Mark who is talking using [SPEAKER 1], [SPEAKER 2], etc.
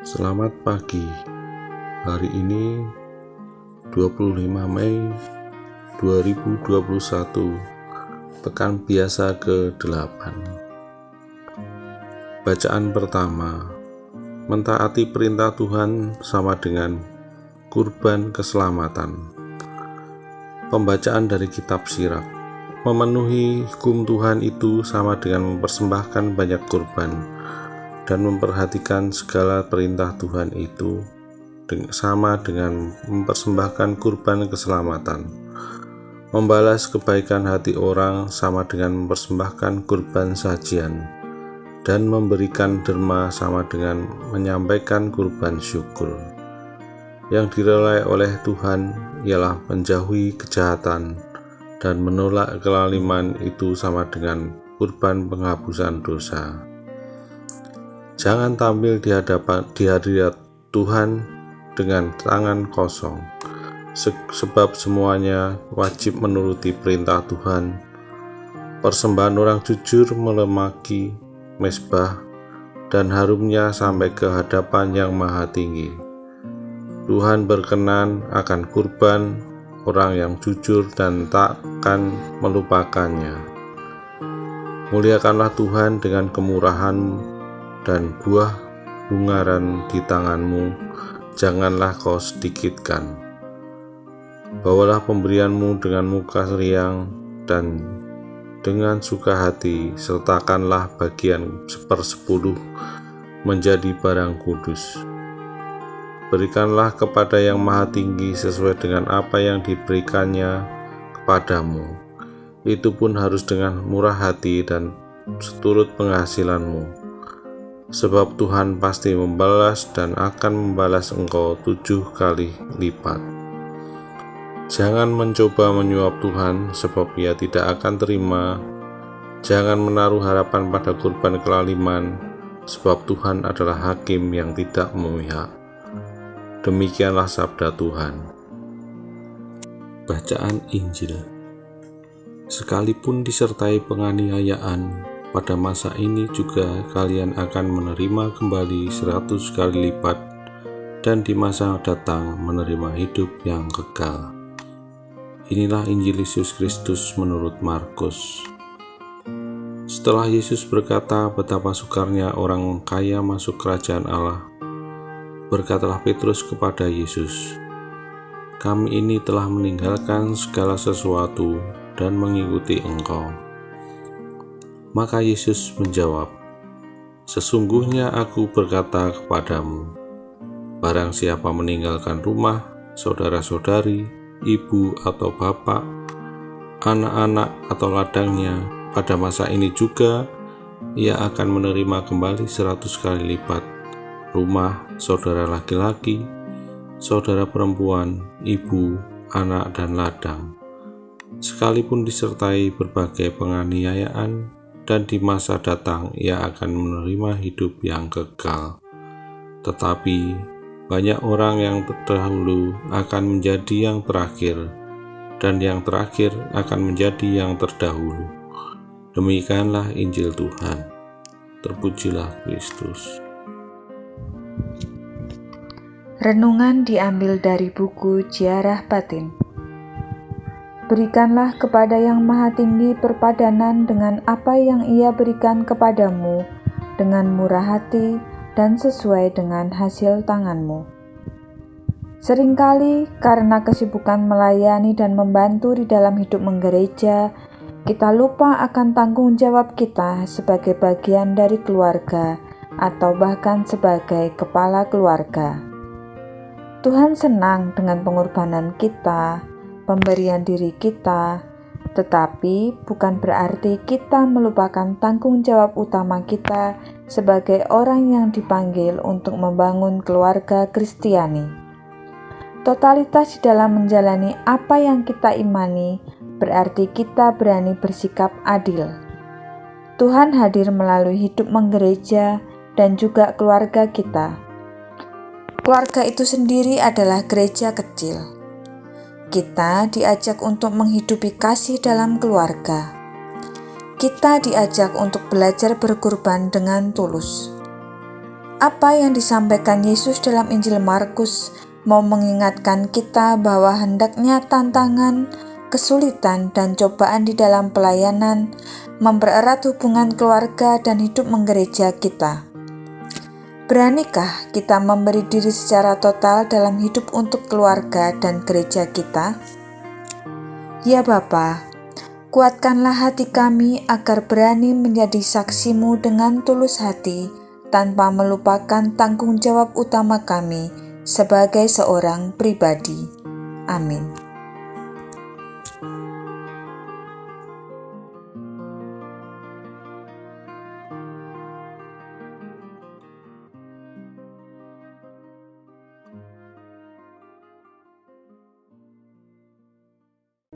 [SPEAKER 1] Selamat pagi. Hari ini 25 Mei 2021, pekan biasa ke-8. Bacaan pertama. Mentaati perintah Tuhan sama dengan kurban keselamatan. Pembacaan dari kitab Sirach. Memenuhi hukum Tuhan itu sama dengan mempersembahkan banyak kurban, dan memperhatikan segala perintah Tuhan itu sama dengan mempersembahkan kurban keselamatan. Membalas kebaikan hati orang sama dengan mempersembahkan kurban sajian, dan memberikan derma sama dengan menyampaikan kurban syukur. Yang direlai oleh Tuhan ialah menjauhi kejahatan, dan menolak kelaliman itu sama dengan kurban penghapusan dosa. Jangan tampil di hadirat Tuhan dengan tangan kosong, sebab semuanya wajib menuruti perintah Tuhan. Persembahan orang jujur melemaki mezbah, dan harumnya sampai ke hadapan Yang Maha Tinggi. Tuhan berkenan akan kurban orang yang jujur dan takkan melupakannya. Muliakanlah Tuhan dengan kemurahan dan buah bungaran di tanganmu, janganlah kau sedikitkan. Bawalah pemberianmu dengan muka riang dan dengan suka hati, sertakanlah bagian 1/10 menjadi barang kudus. Berikanlah kepada Yang Maha Tinggi sesuai dengan apa yang diberikannya kepadamu. Itu pun harus dengan murah hati dan seturut penghasilanmu. Sebab Tuhan pasti membalas dan akan membalas engkau 7 kali lipat. Jangan mencoba menyuap Tuhan, sebab Ia tidak akan terima. Jangan menaruh harapan pada kurban kelaliman, sebab Tuhan adalah hakim yang tidak memihak. Demikianlah sabda Tuhan. Bacaan Injil. Sekalipun disertai penganiayaan, pada masa ini juga kalian akan menerima kembali 100 kali lipat, dan di masa datang menerima hidup yang kekal. Inilah Injil Yesus Kristus menurut Markus. Setelah Yesus berkata betapa sukarnya orang kaya masuk kerajaan Allah, berkatalah Petrus kepada Yesus, "Kami ini telah meninggalkan segala sesuatu dan mengikuti Engkau." Maka Yesus menjawab, "Sesungguhnya aku berkata kepadamu, barang siapa meninggalkan rumah, saudara-saudari, ibu atau bapak, anak-anak atau ladangnya, pada masa ini juga ia akan menerima kembali 100 kali lipat, rumah, saudara laki-laki, saudara perempuan, ibu, anak, dan ladang, sekalipun disertai berbagai penganiayaan, dan di masa datang ia akan menerima hidup yang kekal. Tetapi banyak orang yang terdahulu akan menjadi yang terakhir, dan yang terakhir akan menjadi yang terdahulu." Demikianlah Injil Tuhan. Terpujilah Kristus.
[SPEAKER 2] Renungan diambil dari buku Ziarah Batin. Berikanlah kepada Yang Maha Tinggi perpadanan dengan apa yang Ia berikan kepadamu, dengan murah hati dan sesuai dengan hasil tanganmu. Seringkali karena kesibukan melayani dan membantu di dalam hidup menggereja, kita lupa akan tanggung jawab kita sebagai bagian dari keluarga atau bahkan sebagai kepala keluarga. Tuhan senang dengan pengorbanan kita, pemberian diri kita, tetapi bukan berarti kita melupakan tanggung jawab utama kita sebagai orang yang dipanggil untuk membangun keluarga Kristiani. Totalitas di dalam menjalani apa yang kita imani berarti kita berani bersikap adil. Tuhan hadir melalui hidup menggereja dan juga keluarga kita. Keluarga itu sendiri adalah gereja kecil. Kita diajak untuk menghidupi kasih dalam keluarga. Kita diajak untuk belajar berkorban dengan tulus. Apa yang disampaikan Yesus dalam Injil Markus mau mengingatkan kita bahwa hendaknya tantangan, kesulitan, dan cobaan di dalam pelayanan mempererat hubungan keluarga dan hidup menggereja kita. Beranikah kita memberi diri secara total dalam hidup untuk keluarga dan gereja kita? Ya Bapa, kuatkanlah hati kami agar berani menjadi saksi-Mu dengan tulus hati, tanpa melupakan tanggung jawab utama kami sebagai seorang pribadi. Amin.